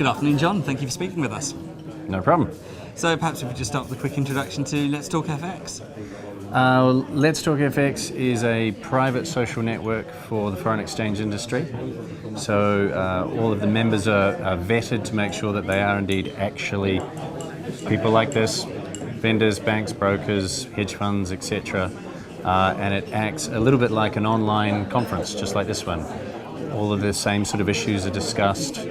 Good afternoon, Jon. Thank you for speaking with us. No problem. So perhaps if we just start with a quick introduction to LetsTalkFX. LetsTalkFX is a private social network for the foreign exchange industry. So all of the members are vetted to make sure that they are indeed actually people like this, vendors, banks, brokers, hedge funds, etc. And it acts a little bit like an online conference, just like this one. All of the same sort of issues are discussed.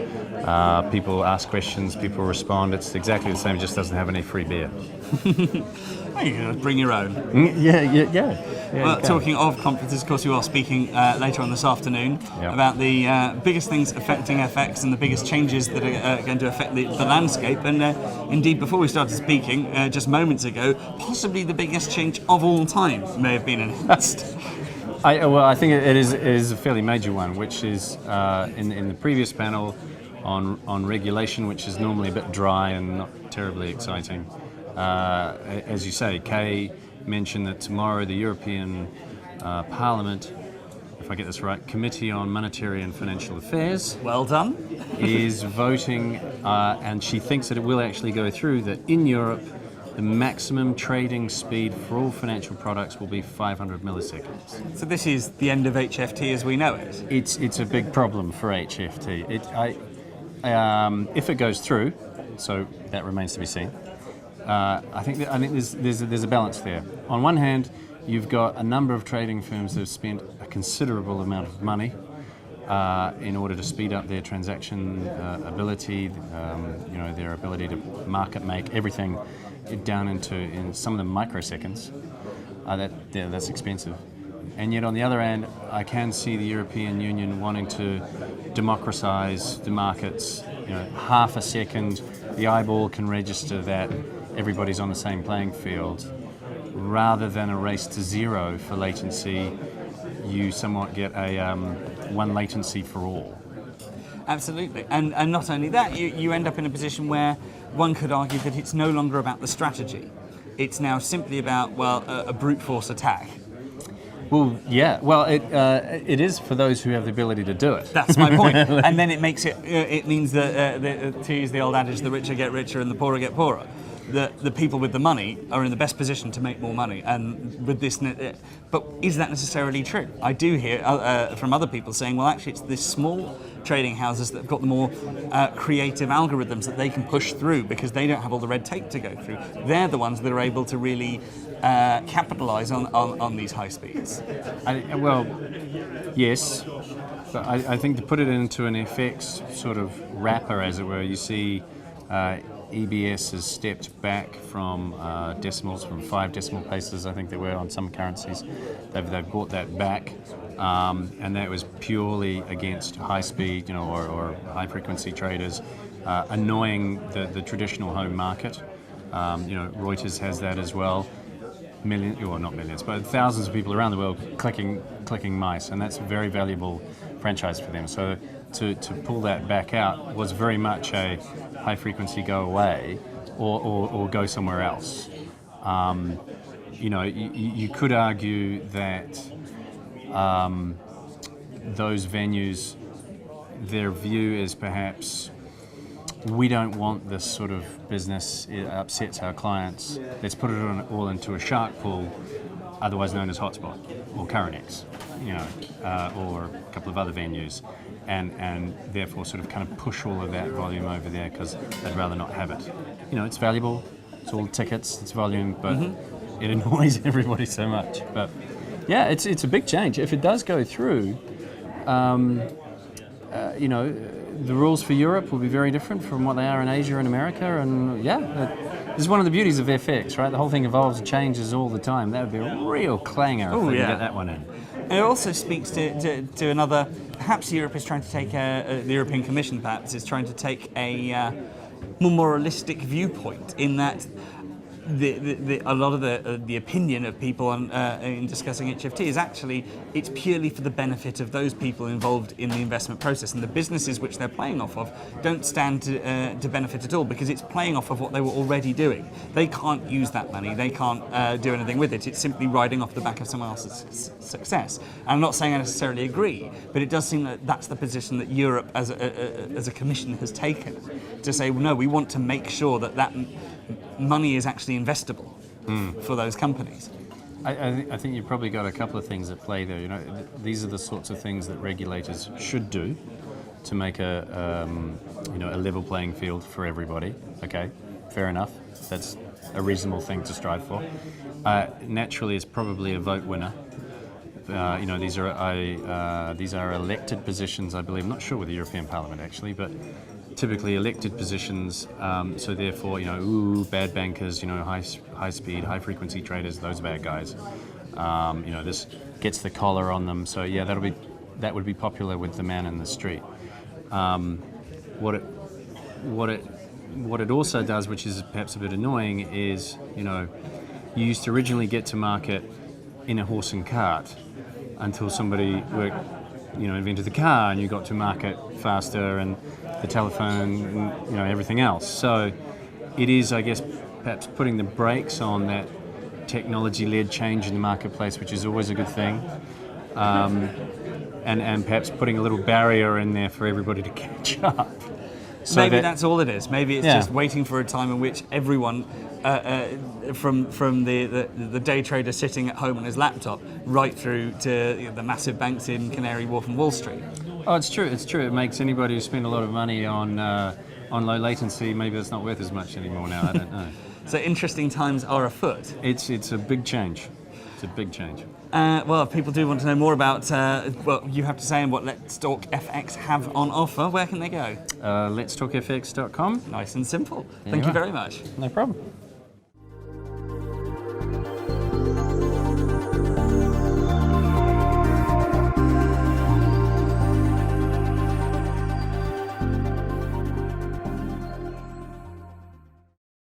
People ask questions, people respond. It's exactly the same, it just doesn't have any free beer. Well, you can bring your own. Yeah. Well, talking of conferences, of course, you are speaking later on this afternoon about the biggest things affecting FX and the biggest changes that are going to affect the landscape. And indeed, before we started speaking, just moments ago, possibly the biggest change of all time may have been announced. I think it is a fairly major one, which is in the previous panel on regulation, which is normally a bit dry and not terribly exciting. As you say, Kay mentioned that tomorrow the European Parliament, if I get this right, Committee on Monetary and Financial Affairs, well done, is voting, and she thinks that it will actually go through, that in Europe the maximum trading speed for all financial products will be 500 milliseconds. So this is the end of HFT as we know it. It's a big problem for HFT. If it goes through, so that remains to be seen. I think there's a balance there. On one hand, you've got a number of trading firms that have spent a considerable amount of money in order to speed up their transaction ability, their ability to market make everything down in some of them microseconds. That's expensive. And yet on the other hand, I can see the European Union wanting to democratise the markets. Half a second, the eyeball can register that everybody's on the same playing field. Rather than a race to zero for latency, you somewhat get a one latency for all. Absolutely, and not only that, you end up in a position where one could argue that it's no longer about the strategy. It's now simply about, a brute force attack. Well, yeah. Well, it is for those who have the ability to do it. That's my point. And then it makes it. It means that to use the old adage, the richer get richer and the poorer get poorer. The people with the money are in the best position to make more money, and with this. But is that necessarily true? I do hear from other people saying, well, actually, it's the small trading houses that have got the more creative algorithms that they can push through because they don't have all the red tape to go through. They're the ones that are able to really capitalise on these high speeds. Yes, but I think to put it into an FX sort of wrapper, as it were, you see EBS has stepped back from decimals, from 5 decimal places, I think they were on some currencies. They've brought that back, and that was purely against high speed, or high frequency traders, annoying the traditional home market. Reuters has that as well. Not millions, but thousands of people around the world clicking mice, and that's a very valuable franchise for them. So to pull that back out was very much a high frequency go away or go somewhere else. You could argue that those venues, their view is perhaps, we don't want this sort of business, it upsets our clients, let's put it all into a shark pool, otherwise known as Hotspot or CurrentX, or a couple of other venues, and therefore sort of kind of push all of that volume over there because they'd rather not have it. It's valuable, it's all tickets, it's volume, but it annoys everybody so much. But yeah, it's a big change. If it does go through, the rules for Europe will be very different from what they are in Asia and America, and this is one of the beauties of FX, right? The whole thing evolves and changes all the time. That would be a real clanger if we can get that one in. And it also speaks to another, perhaps Europe is trying to take, the European Commission perhaps is trying to take a more moralistic viewpoint in that a lot of the opinion of people in discussing HFT is actually it's purely for the benefit of those people involved in the investment process, and the businesses which they're playing off of don't stand to benefit at all, because it's playing off of what they were already doing. They can't use that money, they can't do anything with it. It's simply riding off the back of someone else's success. And I'm not saying I necessarily agree, but it does seem that that's the position that Europe as a commission has taken, to say, well, no, we want to make sure that money is actually investable for those companies. I think you've probably got a couple of things at play there. These are the sorts of things that regulators should do to make a level playing field for everybody. Okay, fair enough. That's a reasonable thing to strive for. Naturally, it's probably a vote winner. These are elected positions, I believe. I'm not sure with the European Parliament actually, but typically elected positions. So therefore, bad bankers, high speed, high frequency traders, those are bad guys. This gets the collar on them. So yeah, that would be popular with the man in the street. What it also does, which is perhaps a bit annoying, is you used to originally get to market in a horse and cart until somebody invented the car, and you got to market faster, and the telephone, and everything else. So it is, I guess, perhaps putting the brakes on that technology-led change in the marketplace, which is always a good thing, and perhaps putting a little barrier in there for everybody to catch up. So maybe that's all it is. Maybe it's just waiting for a time in which everyone, from the day trader sitting at home on his laptop, right through to the massive banks in Canary Wharf and Wall Street. Oh, it's true. It's true. It makes anybody who spent a lot of money on low latency, maybe it's not worth as much anymore now. I don't know. So interesting times are afoot. It's a big change. It's a big change. Well, if people do want to know more about what you have to say and what LetsTalkFX have on offer, where can they go? LetsTalkFX.com. Nice and simple. Thank you very much. No problem.